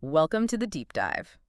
Welcome to the deep dive.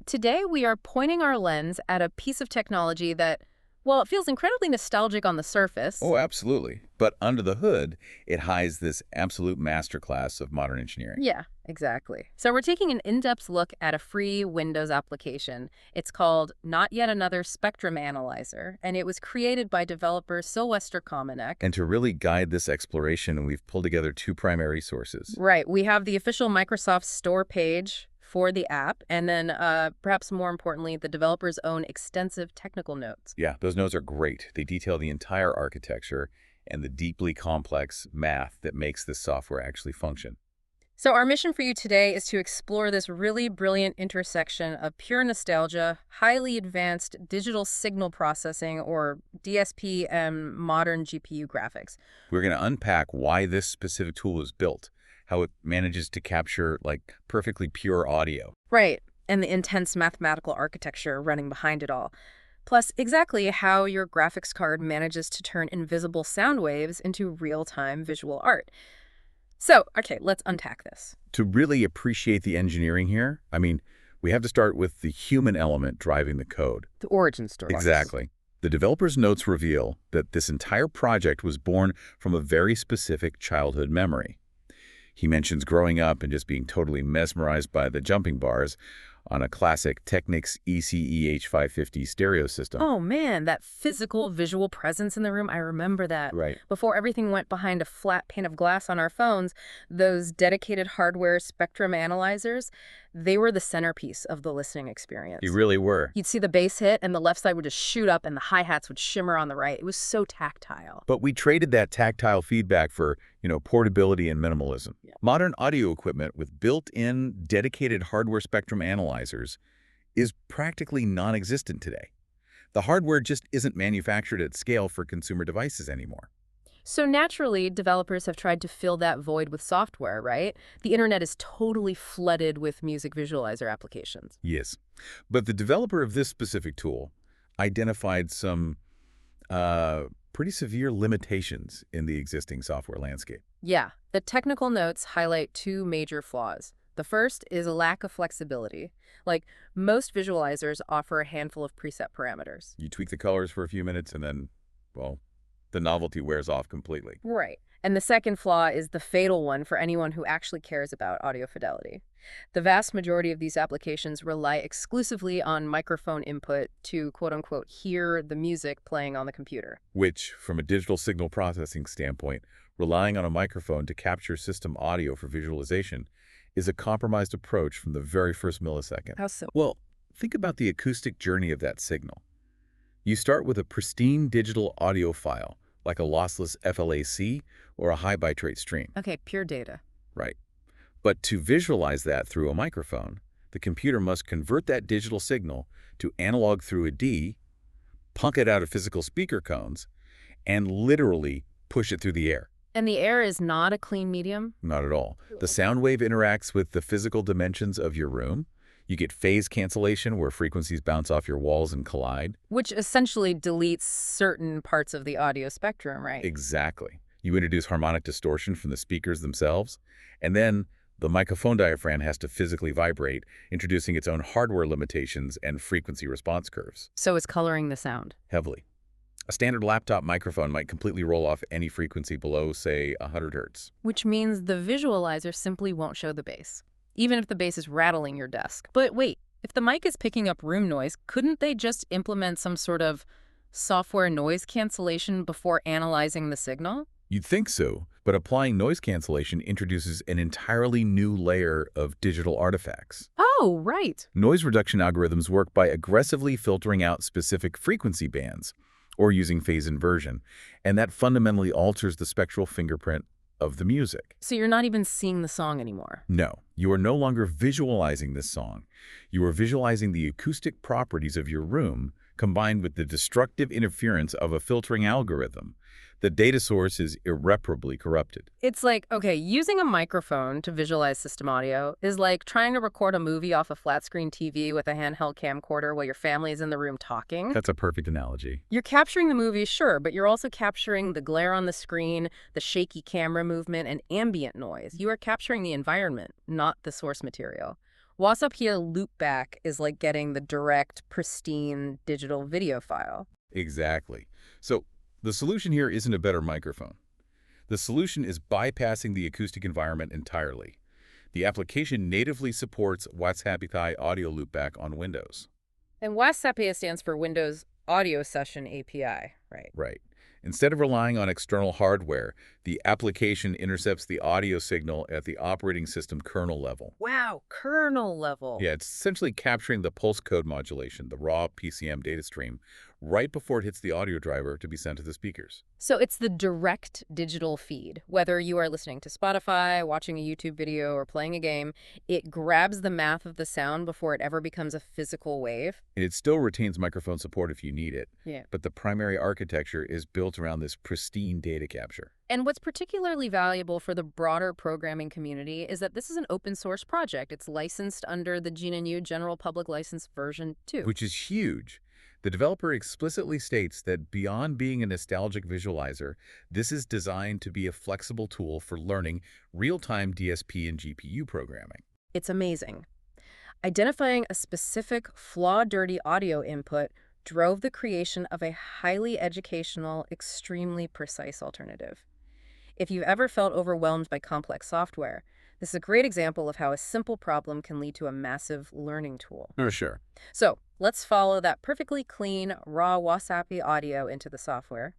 Today we are pointing our lens at a piece of technology that, well, it feels incredibly nostalgic on the surface. Oh, absolutely. But under the hood, it hides this absolute masterclass of modern engineering. Yeah, exactly. So we're taking an in-depth look at a free Windows application. It's called Not Yet Another Spectrum Analyzer, and it was created by developer Sylwester Komanek. And to really guide this exploration, we've pulled together two primary sources. Right, we have the official Microsoft Store page for the app, and then perhaps more importantly, the developer's own extensive technical notes. Yeah, those notes are great. They detail the entire architecture and the deeply complex math that makes this software actually function. So our mission for you today is to explore this really brilliant intersection of pure nostalgia, highly advanced digital signal processing, or DSP, and modern GPU graphics. We're going to unpack why this specific tool was built, how it manages to capture, perfectly pure audio. Right, and the intense mathematical architecture running behind it all. Plus, exactly how your graphics card manages to turn invisible sound waves into real-time visual art. So, okay, let's unpack this. To really appreciate the engineering here, we have to start with the human element driving the code. The origin story. Exactly. The developer's notes reveal that this entire project was born from a very specific childhood memory. He mentions growing up and just being totally mesmerized by the jumping bars on a classic Technics ECEH550 stereo system. Oh man, that physical visual presence in the room, I remember that. Right. Before everything went behind a flat pane of glass on our phones, those dedicated hardware spectrum analyzers, they were the centerpiece of the listening experience. You really were. You'd see the bass hit and the left side would just shoot up and the hi-hats would shimmer on the right. It was so tactile. But we traded that tactile feedback for, portability and minimalism. Yeah. Modern audio equipment with built-in dedicated hardware spectrum analyzers is practically non-existent today. The hardware just isn't manufactured at scale for consumer devices anymore. So naturally, developers have tried to fill that void with software, right? The internet is totally flooded with music visualizer applications. Yes. But the developer of this specific tool identified some pretty severe limitations in the existing software landscape. Yeah, the technical notes highlight two major flaws. The first is a lack of flexibility. Like, most visualizers offer a handful of preset parameters. You tweak the colors for a few minutes and then, well, the novelty wears off completely. Right. And the second flaw is the fatal one for anyone who actually cares about audio fidelity. The vast majority of these applications rely exclusively on microphone input to, quote-unquote, hear the music playing on the computer. Which, from a digital signal processing standpoint, relying on a microphone to capture system audio for visualization is a compromised approach from the very first millisecond. How so? Well, think about the acoustic journey of that signal. You start with a pristine digital audio file, like a lossless FLAC or a high bitrate stream. Okay, pure data. Right. But to visualize that through a microphone, the computer must convert that digital signal to analog through a D, punk it out of physical speaker cones, and literally push it through the air. And the air is not a clean medium? Not at all. The sound wave interacts with the physical dimensions of your room. You get phase cancellation, where frequencies bounce off your walls and collide. Which essentially deletes certain parts of the audio spectrum, right? Exactly. You introduce harmonic distortion from the speakers themselves, and then the microphone diaphragm has to physically vibrate, introducing its own hardware limitations and frequency response curves. So it's coloring the sound. Heavily. A standard laptop microphone might completely roll off any frequency below, say, 100 hertz. Which means the visualizer simply won't show the bass, even if the bass is rattling your desk. But wait, if the mic is picking up room noise, couldn't they just implement some sort of software noise cancellation before analyzing the signal? You'd think so, but applying noise cancellation introduces an entirely new layer of digital artifacts. Oh, right. Noise reduction algorithms work by aggressively filtering out specific frequency bands, or using phase inversion, and that fundamentally alters the spectral fingerprint of the music. So you're not even seeing the song anymore. No, you are no longer visualizing this song. You are visualizing the acoustic properties of your room combined with the destructive interference of a filtering algorithm. The data source is irreparably corrupted. It's like, okay, using a microphone to visualize system audio is like trying to record a movie off a flat screen TV with a handheld camcorder while your family is in the room talking. That's a perfect analogy. You're capturing the movie, sure, but you're also capturing the glare on the screen, the shaky camera movement, and ambient noise. You are capturing the environment, not the source material. WhatsApp here loopback is like getting the direct, pristine digital video file. Exactly. So the solution here isn't a better microphone. The solution is bypassing the acoustic environment entirely. The application natively supports WhatsApp audio loopback on Windows. And WhatsApp stands for Windows Audio Session API, right? Right. Instead of relying on external hardware, the application intercepts the audio signal at the operating system kernel level. Wow, kernel level. Yeah, it's essentially capturing the pulse code modulation, the raw PCM data stream, right before it hits the audio driver to be sent to the speakers. So it's the direct digital feed. Whether you are listening to Spotify, watching a YouTube video, or playing a game, it grabs the math of the sound before it ever becomes a physical wave. And it still retains microphone support if you need it. Yeah. But the primary architecture is built around this pristine data capture. And what's particularly valuable for the broader programming community is that this is an open source project. It's licensed under the GNU General Public License version 2. Which is huge. The developer explicitly states that beyond being a nostalgic visualizer, this is designed to be a flexible tool for learning real-time DSP and GPU programming. It's amazing. Identifying a specific flaw-dirty audio input drove the creation of a highly educational, extremely precise alternative. If you've ever felt overwhelmed by complex software, this is a great example of how a simple problem can lead to a massive learning tool. Oh, sure. So let's follow that perfectly clean, raw WhatsApp audio into the software.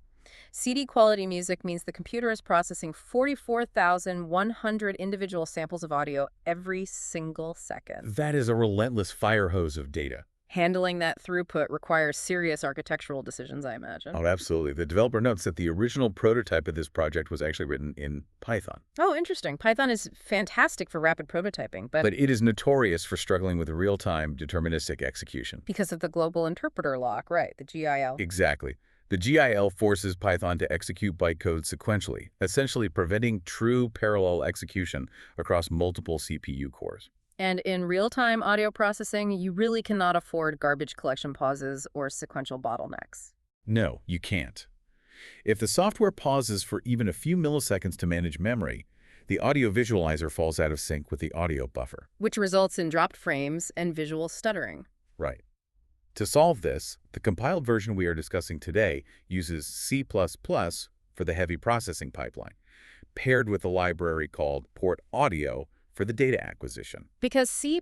CD quality music means the computer is processing 44,100 individual samples of audio every single second. That is a relentless fire hose of data. Handling that throughput requires serious architectural decisions, I imagine. Oh, absolutely. The developer notes that the original prototype of this project was actually written in Python. Oh, interesting. Python is fantastic for rapid prototyping, but it is notorious for struggling with real-time deterministic execution. because of the global interpreter lock, right, the GIL. Exactly. The GIL forces Python to execute bytecode sequentially, essentially preventing true parallel execution across multiple CPU cores. And in real-time audio processing, you really cannot afford garbage collection pauses or sequential bottlenecks. No, you can't. If the software pauses for even a few milliseconds to manage memory, the audio visualizer falls out of sync with the audio buffer. Which results in dropped frames and visual stuttering. Right. To solve this, the compiled version we are discussing today uses C++ for the heavy processing pipeline, paired with a library called port audio for the data acquisition. Because C++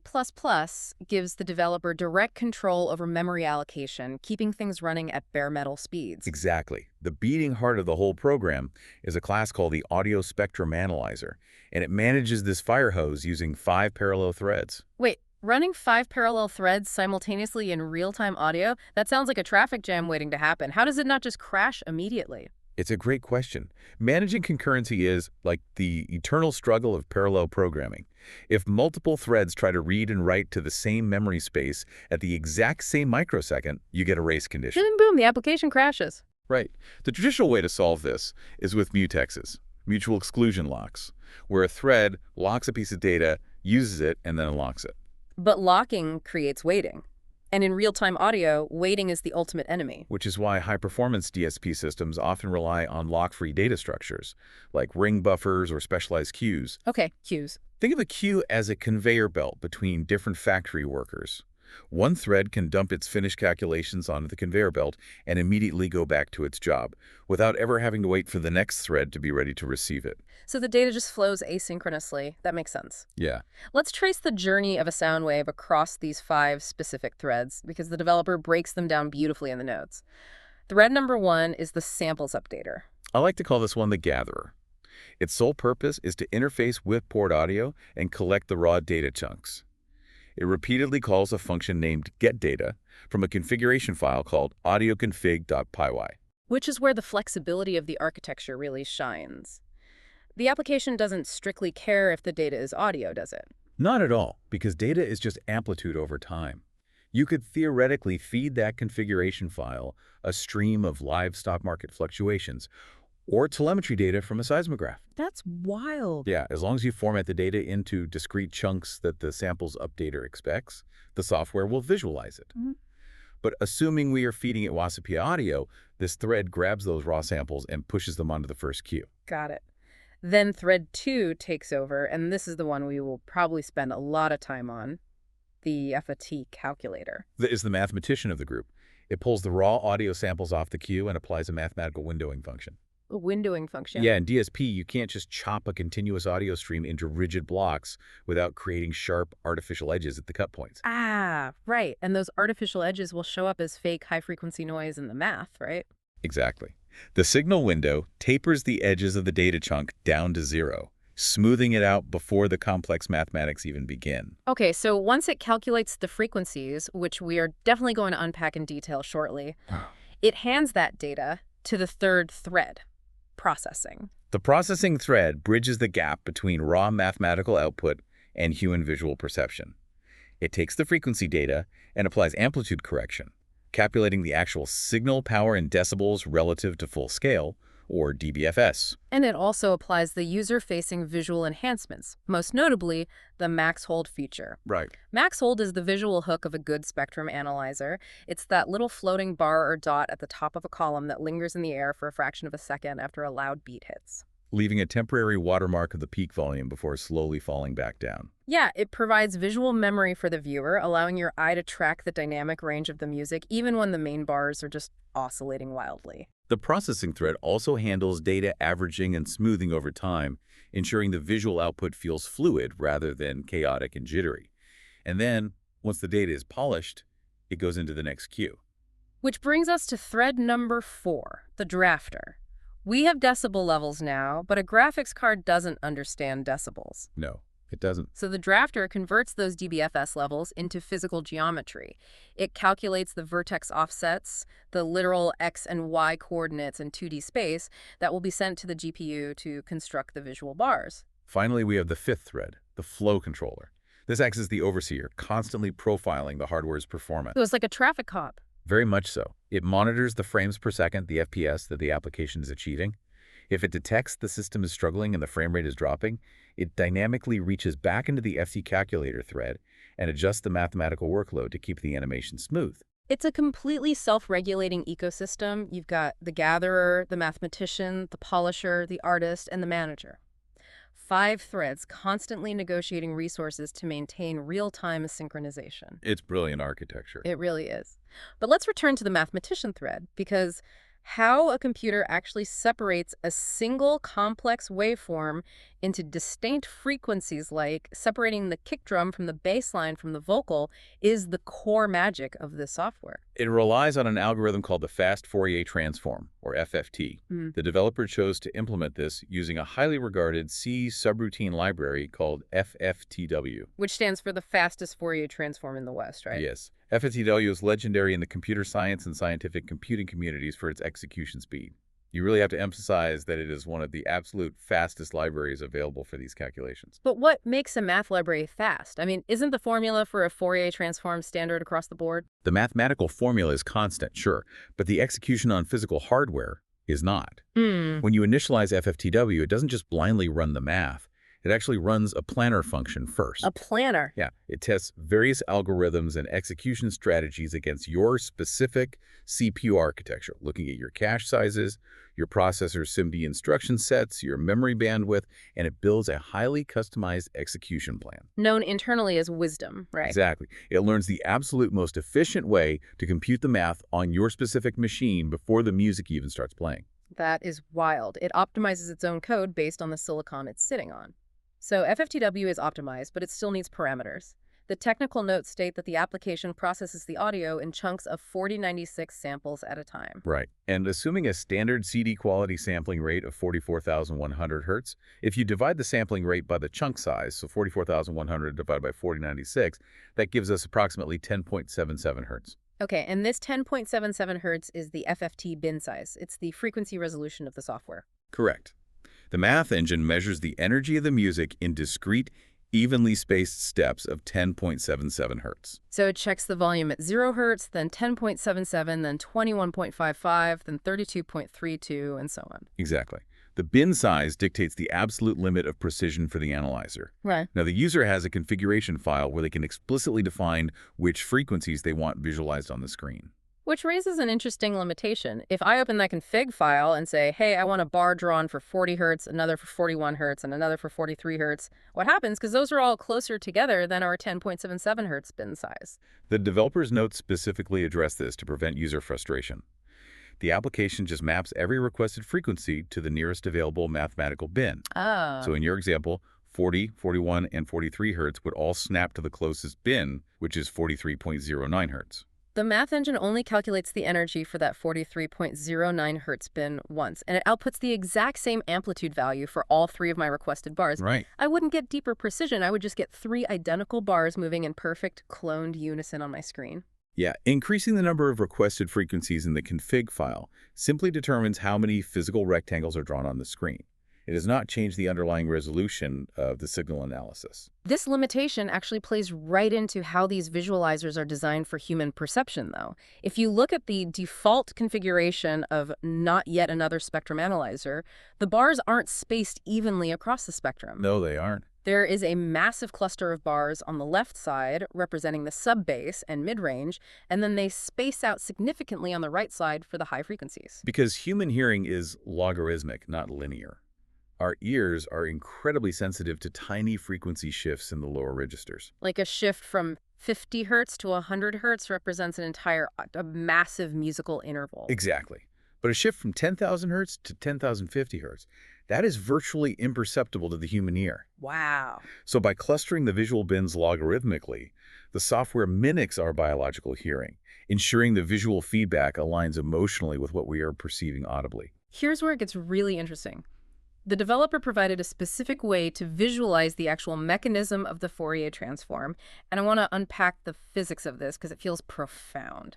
gives the developer direct control over memory allocation, keeping things running at bare metal speeds. Exactly. The beating heart of the whole program is a class called the Audio Spectrum Analyzer, and it manages this fire hose using 5 parallel threads. Wait, running 5 parallel threads simultaneously in real-time audio? That sounds like a traffic jam waiting to happen. How does it not just crash immediately? It's a great question. Managing concurrency is like the eternal struggle of parallel programming. If multiple threads try to read and write to the same memory space at the exact same microsecond, you get a race condition. Boom, boom, the application crashes. Right. The traditional way to solve this is with mutexes, mutual exclusion locks, where a thread locks a piece of data, uses it, and then unlocks it. But locking creates waiting. And in real-time audio, waiting is the ultimate enemy. Which is why high-performance DSP systems often rely on lock-free data structures, like ring buffers or specialized queues. Okay, queues. Think of a queue as a conveyor belt between different factory workers. One thread can dump its finished calculations onto the conveyor belt and immediately go back to its job, without ever having to wait for the next thread to be ready to receive it. So the data just flows asynchronously. That makes sense. Yeah. Let's trace the journey of a sound wave across these 5 specific threads, because the developer breaks them down beautifully in the notes. Thread number 1 is the samples updater. I like to call this one the gatherer. Its sole purpose is to interface with port audio and collect the raw data chunks. It repeatedly calls a function named getData from a configuration file called audioconfig.py. Which is where the flexibility of the architecture really shines. The application doesn't strictly care if the data is audio, does it? Not at all, because data is just amplitude over time. You could theoretically feed that configuration file a stream of live stock market fluctuations, or telemetry data from a seismograph. That's wild. Yeah, as long as you format the data into discrete chunks that the sample's updater expects, the software will visualize it. Mhm. But assuming we are feeding it WASP audio, this thread grabs those raw samples and pushes them onto the first queue. Got it. Then thread 2 takes over, and this is the one we will probably spend a lot of time on, the FAT calculator. That is the mathematician of the group. It pulls the raw audio samples off the queue and applies a mathematical windowing function. A windowing function. Yeah, in DSP, you can't just chop a continuous audio stream into rigid blocks without creating sharp, artificial edges at the cut points. Ah, right. And those artificial edges will show up as fake high-frequency noise in the math, right? Exactly. The signal window tapers the edges of the data chunk down to 0, smoothing it out before the complex mathematics even begin. Okay, so once it calculates the frequencies, which we are definitely going to unpack in detail shortly, it hands that data to the third thread, processing. The processing thread bridges the gap between raw mathematical output and human visual perception. It takes the frequency data and applies amplitude correction, calculating the actual signal power in decibels relative to full scale, or dBFS. And it also applies the user-facing visual enhancements, most notably the max hold feature. Right. Max hold is the visual hook of a good spectrum analyzer. It's that little floating bar or dot at the top of a column that lingers in the air for a fraction of a second after a loud beat hits. Leaving a temporary watermark of the peak volume before slowly falling back down. Yeah, it provides visual memory for the viewer, allowing your eye to track the dynamic range of the music even when the main bars are just oscillating wildly. The processing thread also handles data averaging and smoothing over time, ensuring the visual output feels fluid rather than chaotic and jittery. And then, once the data is polished, it goes into the next queue. Which brings us to thread number 4, the drafter. We have decibel levels now, but a graphics card doesn't understand decibels. No, it doesn't. So the drafter converts those dBFS levels into physical geometry. It calculates the vertex offsets, the literal X and Y coordinates in 2D space that will be sent to the GPU to construct the visual bars. Finally, we have the fifth thread, the flow controller. This acts as the overseer, constantly profiling the hardware's performance. So it's like a traffic cop. Very much so. It monitors the frames per second, the FPS, that the application is achieving. If it detects the system is struggling and the frame rate is dropping, it dynamically reaches back into the FT calculator thread and adjusts the mathematical workload to keep the animation smooth. It's a completely self-regulating ecosystem. You've got the gatherer, the mathematician, the polisher, the artist, and the manager. 5 threads constantly negotiating resources to maintain real-time synchronization. It's brilliant architecture. It really is. But let's return to the mathematician thread, because how a computer actually separates a single complex waveform into distinct frequencies, like separating the kick drum from the bass line from the vocal, is the core magic of this software. It relies on an algorithm called the fast Fourier transform, or FFT. The developer chose to implement this using a highly regarded C subroutine library called FFTW. Which stands for the fastest Fourier transform in the West, right? Yes. FFTW is legendary in the computer science and scientific computing communities for its execution speed. You really have to emphasize that it is one of the absolute fastest libraries available for these calculations. But what makes a math library fast? I mean, isn't the formula for a Fourier transform standard across the board? The mathematical formula is constant, sure, but the execution on physical hardware is not. When you initialize FFTW, it doesn't just blindly run the math. It actually runs a planner function first. A planner? Yeah, it tests various algorithms and execution strategies against your specific CPU architecture, looking at your cache sizes, your processor's SIMD instruction sets, your memory bandwidth, and it builds a highly customized execution plan. Known internally as wisdom, right? Exactly. It learns the absolute most efficient way to compute the math on your specific machine before the music even starts playing. That is wild. It optimizes its own code based on the silicon it's sitting on. So FFTW is optimized, but it still needs parameters. The technical notes state that the application processes the audio in chunks of 4096 samples at a time. Right. And assuming a standard CD quality sampling rate of 44,100 hertz, if you divide the sampling rate by the chunk size, so 44,100 divided by 4096, that gives us approximately 10.77 hertz. Okay, and this 10.77 hertz is the FFT bin size. It's the frequency resolution of the software. Correct. The math engine measures the energy of the music in discrete evenly spaced steps of 10.77 hertz. So it checks the volume at 0 hertz, then 10.77, then 21.55, then 32.32, and so on. Exactly. The bin size dictates the absolute limit of precision for the analyzer. Right. Now, the user has a configuration file where they can explicitly define which frequencies they want visualized on the screen. Which raises an interesting limitation. If I open that config file and say, hey, I want a bar drawn for 40 hertz, another for 41 hertz, and another for 43 hertz, what happens? Because those are all closer together than our 10.77 hertz bin size. The developer's notes specifically address this to prevent user frustration. The application just maps every requested frequency to the nearest available mathematical bin. Oh. So in your example, 40, 41, and 43 hertz would all snap to the closest bin, which is 43.09 hertz. The math engine only calculates the energy for that 43.09 hertz bin once, and it outputs the exact same amplitude value for all 3 of my requested bars. Right. I wouldn't get deeper precision. I would just get 3 identical bars moving in perfect cloned unison on my screen. Yeah, increasing the number of requested frequencies in the config file simply determines how many physical rectangles are drawn on the screen. It does not change the underlying resolution of the signal analysis. This limitation actually plays right into how these visualizers are designed for human perception, though. If you look at the default configuration of not yet another spectrum analyzer, the bars aren't spaced evenly across the spectrum. No, they aren't. There is a massive cluster of bars on the left side representing the sub-bass and mid-range, and then they space out significantly on the right side for the high frequencies. Because human hearing is logarithmic, not linear. Our ears are incredibly sensitive to tiny frequency shifts in the lower registers. Like a shift from 50 hertz to 100 hertz represents a massive musical interval. Exactly. But a shift from 10,000 hertz to 10,050 hertz, that is virtually imperceptible to the human ear. Wow. So by clustering the visual bins logarithmically, the software mimics our biological hearing, ensuring the visual feedback aligns emotionally with what we are perceiving audibly. Here's where it gets really interesting. The developer provided a specific way to visualize the actual mechanism of the Fourier transform, and I want to unpack the physics of this because it feels profound.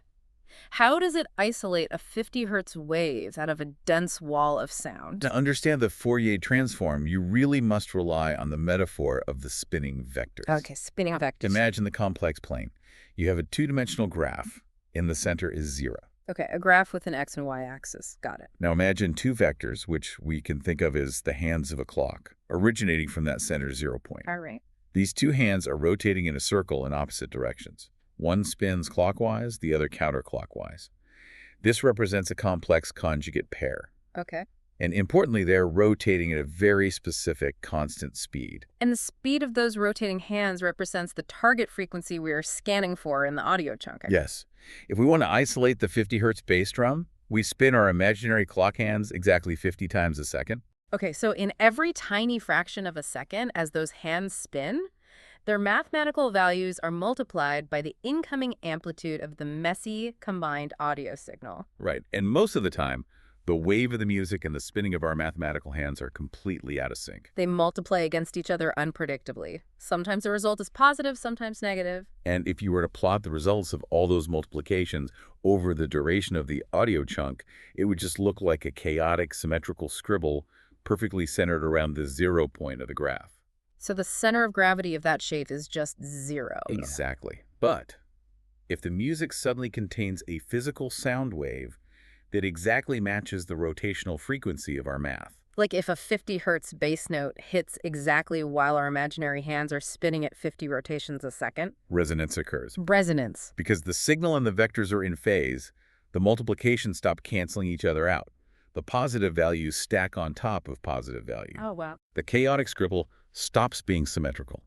How does it isolate a 50 hertz wave out of a dense wall of sound? To understand the Fourier transform, you really must rely on the metaphor of the spinning vectors. Okay, spinning vectors. Imagine the complex plane. You have a two-dimensional graph. In the center is 0. Okay, a graph with an x and y axis. Got it. Now imagine 2 vectors, which we can think of as the hands of a clock, originating from that center 0 point. All right. These 2 hands are rotating in a circle in opposite directions. One spins clockwise, the other counterclockwise. This represents a complex conjugate pair. Okay. And importantly, they're rotating at a very specific constant speed. And the speed of those rotating hands represents the target frequency we are scanning for in the audio chunk. Yes. If we want to isolate the 50 hertz bass drum, we spin our imaginary clock hands exactly 50 times a second. Okay, so in every tiny fraction of a second as those hands spin, their mathematical values are multiplied by the incoming amplitude of the messy combined audio signal. Right. And most of the time, the wave of the music and the spinning of our mathematical hands are completely out of sync. They multiply against each other unpredictably. Sometimes the result is positive, sometimes negative. And if you were to plot the results of all those multiplications over the duration of the audio chunk, it would just look like a chaotic symmetrical scribble perfectly centered around the 0 point of the graph. So the center of gravity of that shape is just 0. Exactly. But if the music suddenly contains a physical sound wave that exactly matches the rotational frequency of our math. Like if a 50 hertz bass note hits exactly while our imaginary hands are spinning at 50 rotations a second. Resonance occurs. Resonance. Because the signal and the vectors are in phase, the multiplications stop canceling each other out. The positive values stack on top of positive value. Oh, wow. The chaotic scribble stops being symmetrical.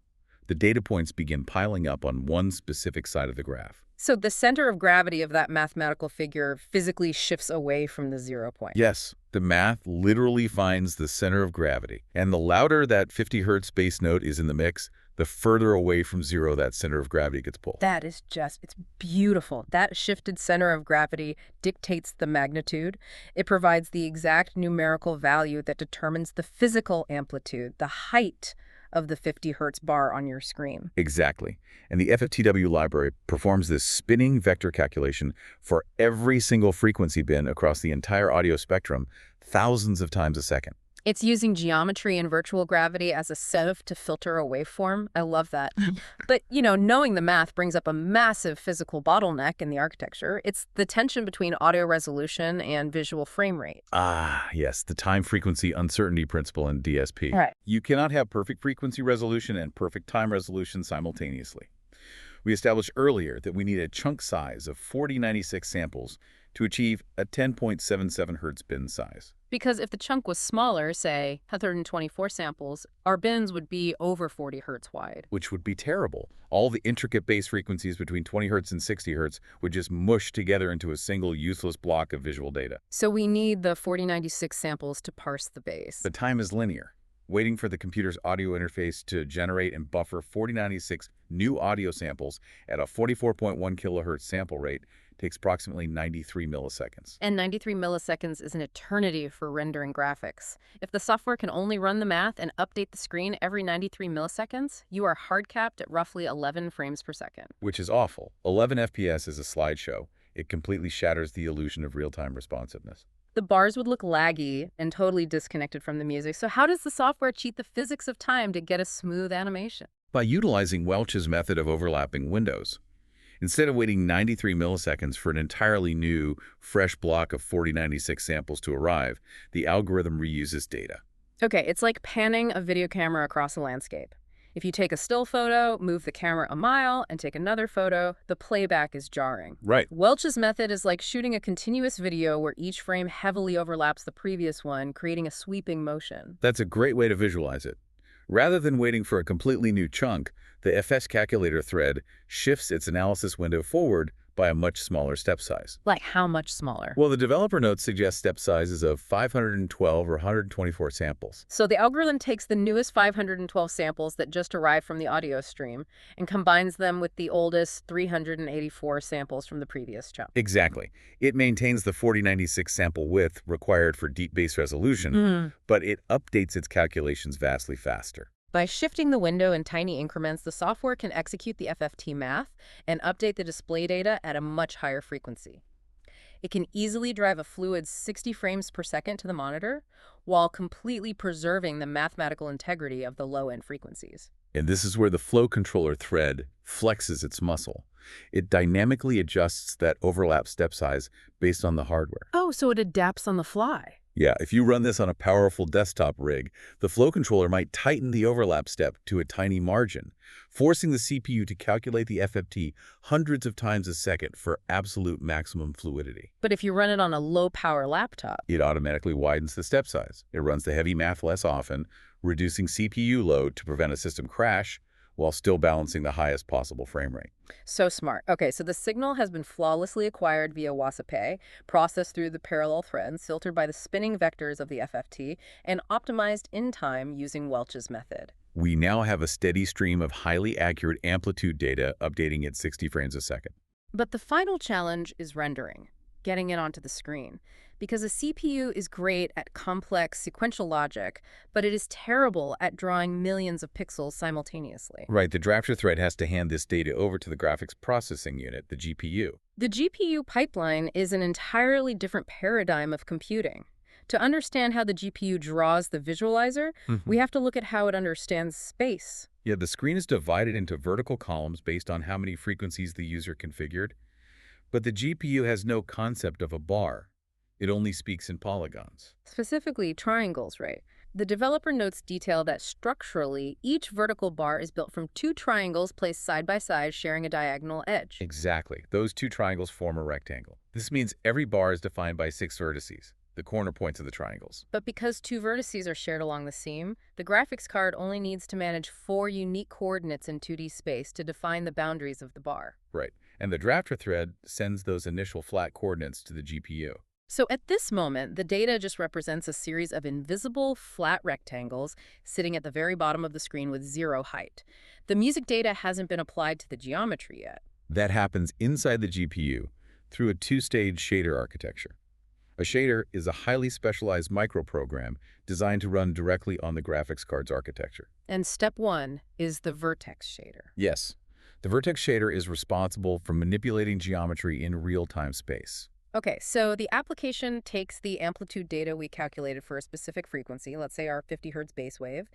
The data points begin piling up on one specific side of the graph. So the center of gravity of that mathematical figure physically shifts away from the 0 point. Yes, the math literally finds the center of gravity. And the louder that 50 hertz bass note is in the mix, the further away from 0 that center of gravity gets pulled. That is it's beautiful. That shifted center of gravity dictates the magnitude. It provides the exact numerical value that determines the physical amplitude, the height of the 50 hertz bar on your screen. Exactly. And the FFTW library performs this spinning vector calculation for every single frequency bin across the entire audio spectrum thousands of times a second. It's using geometry and virtual gravity as a sieve to filter a waveform. I love that. But, knowing the math brings up a massive physical bottleneck in the architecture. It's the tension between audio resolution and visual frame rate. Ah, yes, the time-frequency uncertainty principle in DSP. Right. You cannot have perfect frequency resolution and perfect time resolution simultaneously. We established earlier that we need a chunk size of 4096 samples to achieve a 10.77 Hz bin size. Because if the chunk was smaller, say 124 samples, our bins would be over 40 hertz wide. Which would be terrible. All the intricate bass frequencies between 20 Hz and 60 Hz would just mush together into a single useless block of visual data. So we need the 4096 samples to parse the bass. The time is linear. Waiting for the computer's audio interface to generate and buffer 4096 new audio samples at a 44.1 kHz sample rate takes approximately 93 milliseconds. And 93 milliseconds is an eternity for rendering graphics. If the software can only run the math and update the screen every 93 milliseconds, you are hard-capped at roughly 11 frames per second. Which is awful. 11 FPS is a slideshow. It completely shatters the illusion of real-time responsiveness. The bars would look laggy and totally disconnected from the music. So how does the software cheat the physics of time to get a smooth animation? By utilizing Welch's method of overlapping windows. Instead of waiting 93 milliseconds for an entirely new, fresh block of 4096 samples to arrive, the algorithm reuses data. Okay, it's like panning a video camera across a landscape. If you take a still photo, move the camera a mile, and take another photo, the playback is jarring. Right. Welch's method is like shooting a continuous video where each frame heavily overlaps the previous one, creating a sweeping motion. That's a great way to visualize it. Rather than waiting for a completely new chunk, the FS calculator thread shifts its analysis window forward by a much smaller step size. Like how much smaller? Well, the developer notes suggest step sizes of 512 or 124 samples. So the algorithm takes the newest 512 samples that just arrived from the audio stream and combines them with the oldest 384 samples from the previous chunk. Exactly. It maintains the 4096 sample width required for deep bass resolution, but it updates its calculations vastly faster. By shifting the window in tiny increments, the software can execute the FFT math and update the display data at a much higher frequency. It can easily drive a fluid 60 frames per second to the monitor while completely preserving the mathematical integrity of the low-end frequencies. And this is where the flow controller thread flexes its muscle. It dynamically adjusts that overlap step size based on the hardware. Oh, so it adapts on the fly. Yeah, if you run this on a powerful desktop rig, the flow controller might tighten the overlap step to a tiny margin, forcing the CPU to calculate the FFT hundreds of times a second for absolute maximum fluidity. But if you run it on a low-power laptop, It automatically widens the step size. It runs the heavy math less often, reducing CPU load to prevent a system crash while still balancing the highest possible frame rate. so smart. Okay, so the signal has been flawlessly acquired via WASP, processed through the parallel threads, filtered by the spinning vectors of the FFT, and optimized in time using Welch's method. We now have a steady stream of highly accurate amplitude data updating at 60 frames a second. But the final challenge is rendering, getting it onto the screen. Because a CPU is great at complex sequential logic, but it is terrible at drawing millions of pixels simultaneously. Right, the drafter thread has to hand this data over to the graphics processing unit, the GPU. The GPU pipeline is an entirely different paradigm of computing. To understand how the GPU draws the visualizer, we have to look at how it understands space. Yeah, the screen is divided into vertical columns based on how many frequencies the user configured. But the GPU has no concept of a bar. It only speaks in polygons. Specifically, triangles, right? The developer notes detail that structurally, each vertical bar is built from two triangles placed side by side, sharing a diagonal edge. Exactly. Those two triangles form a rectangle. This means every bar is defined by 6 vertices, the corner points of the triangles. But because two vertices are shared along the seam, the graphics card only needs to manage 4 unique coordinates in 2D space to define the boundaries of the bar. Right. And the drafter thread sends those initial flat coordinates to the GPU. So at this moment, the data just represents a series of invisible, flat rectangles sitting at the very bottom of the screen with 0 height. The music data hasn't been applied to the geometry yet. That happens inside the GPU through a 2-stage shader architecture. A shader is a highly specialized microprogram designed to run directly on the graphics card's architecture. And step 1 is the vertex shader. Yes, the vertex shader is responsible for manipulating geometry in real-time space. Okay, so the application takes the amplitude data we calculated for a specific frequency, let's say our 50 hertz base wave,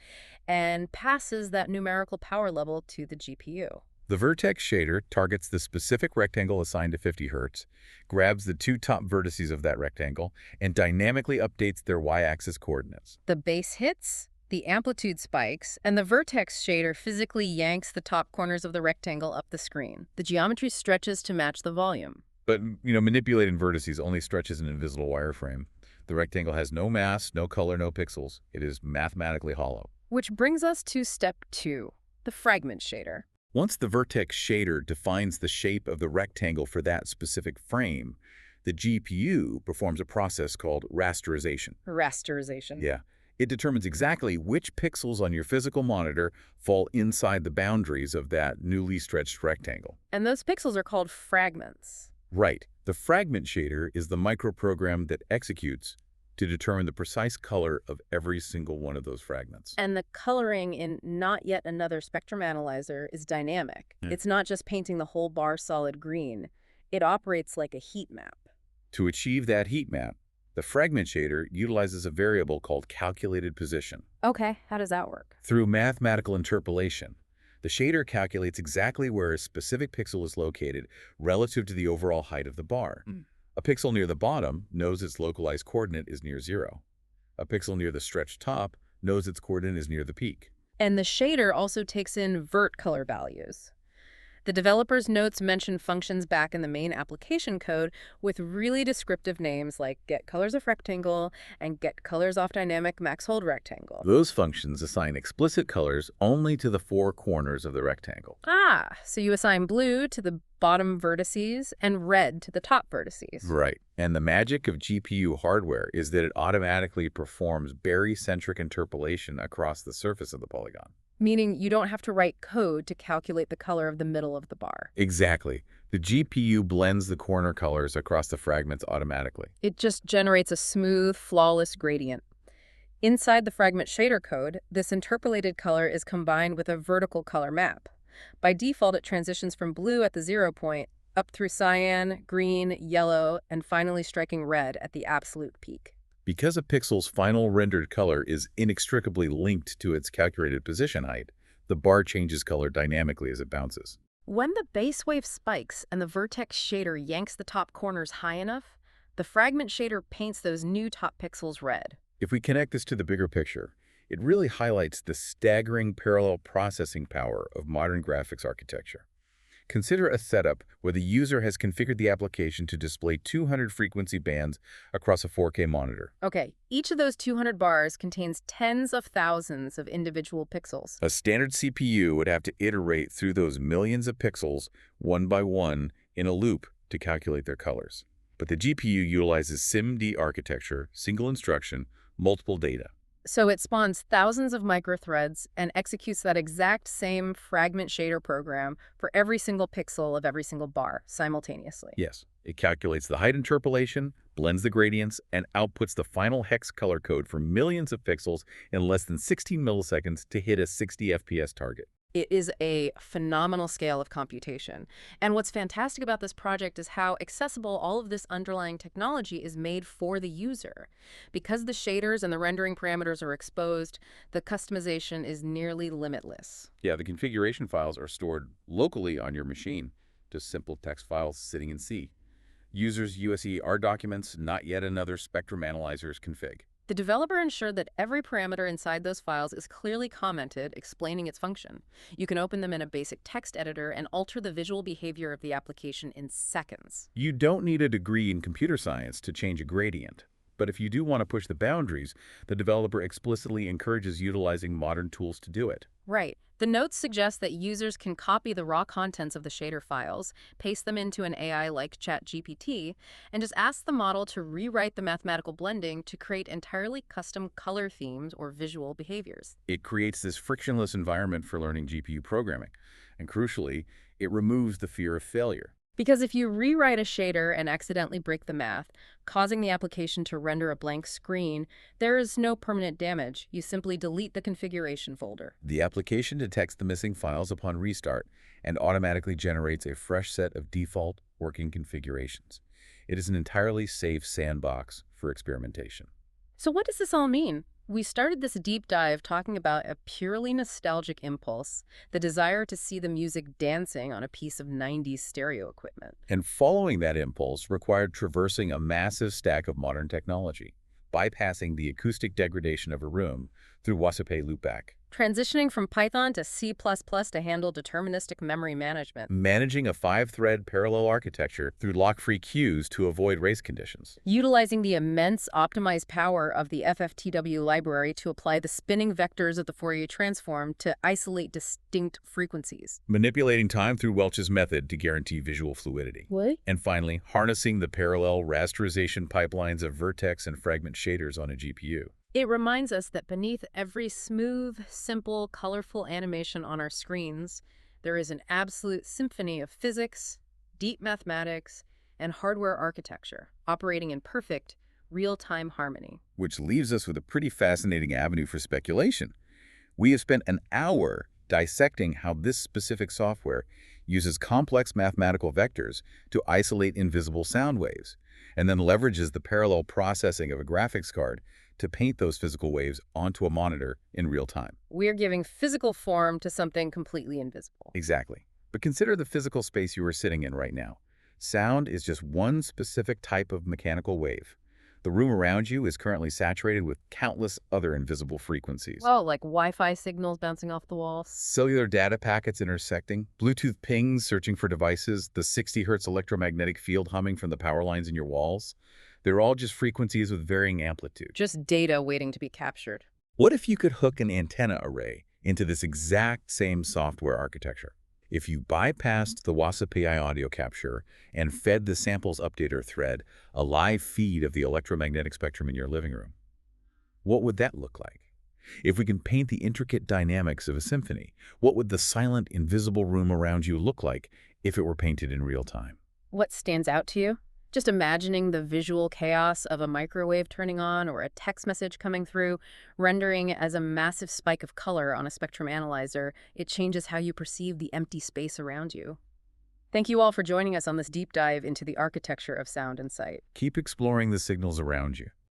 and passes that numerical power level to the GPU. The vertex shader targets the specific rectangle assigned to 50 Hz, grabs the two top vertices of that rectangle, and dynamically updates their y-axis coordinates. The base hits, the amplitude spikes, and the vertex shader physically yanks the top corners of the rectangle up the screen. The geometry stretches to match the volume. But, manipulating vertices only stretches an invisible wireframe. The rectangle has no mass, no color, no pixels. It is mathematically hollow. Which brings us to step 2, the fragment shader. Once the vertex shader defines the shape of the rectangle for that specific frame, the GPU performs a process called rasterization. Rasterization. Yeah. It determines exactly which pixels on your physical monitor fall inside the boundaries of that newly stretched rectangle. And those pixels are called fragments. Right. The fragment shader is the microprogram that executes to determine the precise color of every single one of those fragments. And the coloring in not yet another spectrum analyzer is dynamic. Yeah. It's not just painting the whole bar solid green. It operates like a heat map. To achieve that heat map, the fragment shader utilizes a variable called calculated position. Okay, how does that work? Through mathematical interpolation, the shader calculates exactly where a specific pixel is located relative to the overall height of the bar. A pixel near the bottom knows its localized coordinate is near 0. A pixel near the stretched top knows its coordinate is near the peak. And the shader also takes in vert color values. The developer's notes mention functions back in the main application code with really descriptive names like getColorsOfRectangle and getColorsOfDynamicMaxHold Rectangle. Those functions assign explicit colors only to the four corners of the rectangle. Ah, so you assign blue to the bottom vertices and red to the top vertices. Right. And the magic of GPU hardware is that it automatically performs barycentric interpolation across the surface of the polygon. Meaning you don't have to write code to calculate the color of the middle of the bar. Exactly. The GPU blends the corner colors across the fragments automatically. It just generates a smooth, flawless gradient. Inside the fragment shader code, this interpolated color is combined with a vertical color map. By default, it transitions from blue at the 0 point up through cyan, green, yellow, and finally striking red at the absolute peak. Because a pixel's final rendered color is inextricably linked to its calculated position height, the bar changes color dynamically as it bounces. When the base wave spikes and the vertex shader yanks the top corners high enough, the fragment shader paints those new top pixels red. If we connect this to the bigger picture, it really highlights the staggering parallel processing power of modern graphics architecture. Consider a setup where the user has configured the application to display 200 frequency bands across a 4K monitor. Okay, each of those 200 bars contains tens of thousands of individual pixels. A standard CPU would have to iterate through those millions of pixels one by one in a loop to calculate their colors. But the GPU utilizes SIMD architecture, single instruction, multiple data. So it spawns thousands of microthreads and executes that exact same fragment shader program for every single pixel of every single bar simultaneously. Yes, it calculates the height interpolation, blends the gradients, and outputs the final hex color code for millions of pixels in less than 16 milliseconds to hit a 60 FPS target. It is a phenomenal scale of computation. And what's fantastic about this project is how accessible all of this underlying technology is made for the user. Because the shaders and the rendering parameters are exposed, the customization is nearly limitless. Yeah, the configuration files are stored locally on your machine, just simple text files sitting in C. Users' USER documents, not yet another Spectrum Analyzer's config. The developer ensured that every parameter inside those files is clearly commented, explaining its function. You can open them in a basic text editor and alter the visual behavior of the application in seconds. You don't need a degree in computer science to change a gradient. But if you do want to push the boundaries, the developer explicitly encourages utilizing modern tools to do it. Right. The notes suggest that users can copy the raw contents of the shader files, paste them into an AI like ChatGPT, and just ask the model to rewrite the mathematical blending to create entirely custom color themes or visual behaviors. It creates this frictionless environment for learning GPU programming. And crucially, it removes the fear of failure. Because if you rewrite a shader and accidentally break the math, causing the application to render a blank screen, there is no permanent damage. You simply delete the configuration folder. The application detects the missing files upon restart and automatically generates a fresh set of default working configurations. It is an entirely safe sandbox for experimentation. So what does this all mean? We started this deep dive talking about a purely nostalgic impulse, the desire to see the music dancing on a piece of 90s stereo equipment. And following that impulse required traversing a massive stack of modern technology, bypassing the acoustic degradation of a room through Wassupe loopback, Transitioning from Python to C++ to handle deterministic memory management. managing a 5-thread parallel architecture through lock-free queues to avoid race conditions, Utilizing the immense optimized power of the FFTW library to apply the spinning vectors of the Fourier transform to isolate distinct frequencies. manipulating time through Welch's method to guarantee visual fluidity, What? and finally, harnessing the parallel rasterization pipelines of vertex and fragment shaders on a GPU. It reminds us that beneath every smooth, simple, colorful animation on our screens, there is an absolute symphony of physics, deep mathematics, and hardware architecture operating in perfect, real-time harmony. Which leaves us with a pretty fascinating avenue for speculation. We have spent an hour dissecting how this specific software uses complex mathematical vectors to isolate invisible sound waves, and then leverages the parallel processing of a graphics card to paint those physical waves onto a monitor in real time. We're giving physical form to something completely invisible. Exactly. But consider the physical space you are sitting in right now. Sound is just one specific type of mechanical wave. The room around you is currently saturated with countless other invisible frequencies. Oh, like Wi-Fi signals bouncing off the walls? Cellular data packets intersecting, Bluetooth pings searching for devices, the 60 hertz electromagnetic field humming from the power lines in your walls. They're all just frequencies with varying amplitude. Just data waiting to be captured. What if you could hook an antenna array into this exact same software architecture? If you bypassed the Wassupe audio capture and fed the samples updater thread a live feed of the electromagnetic spectrum in your living room, what would that look like? If we can paint the intricate dynamics of a symphony, what would the silent, invisible room around you look like if it were painted in real time? What stands out to you? Just imagining the visual chaos of a microwave turning on or a text message coming through, rendering as a massive spike of color on a spectrum analyzer, it changes how you perceive the empty space around you. Thank you all for joining us on this deep dive into the architecture of sound and sight. Keep exploring the signals around you.